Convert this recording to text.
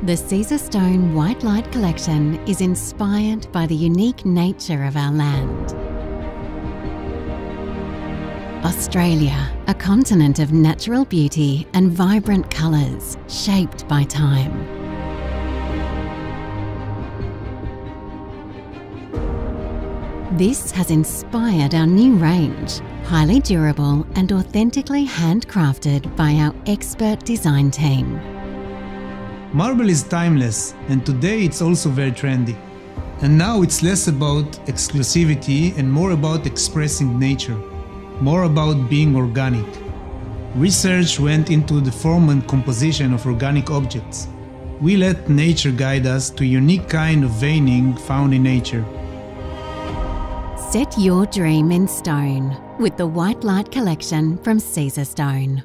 The Caesarstone Whitelight collection is inspired by the unique nature of our land. Australia, a continent of natural beauty and vibrant colours shaped by time. This has inspired our new range, highly durable and authentically handcrafted by our expert design team. Marble is timeless, and today it's also very trendy. And now it's less about exclusivity and more about expressing nature, more about being organic. Research went into the form and composition of organic objects. We let nature guide us to a unique kind of veining found in nature. Set your dream in stone with the Whitelight collection from Caesarstone.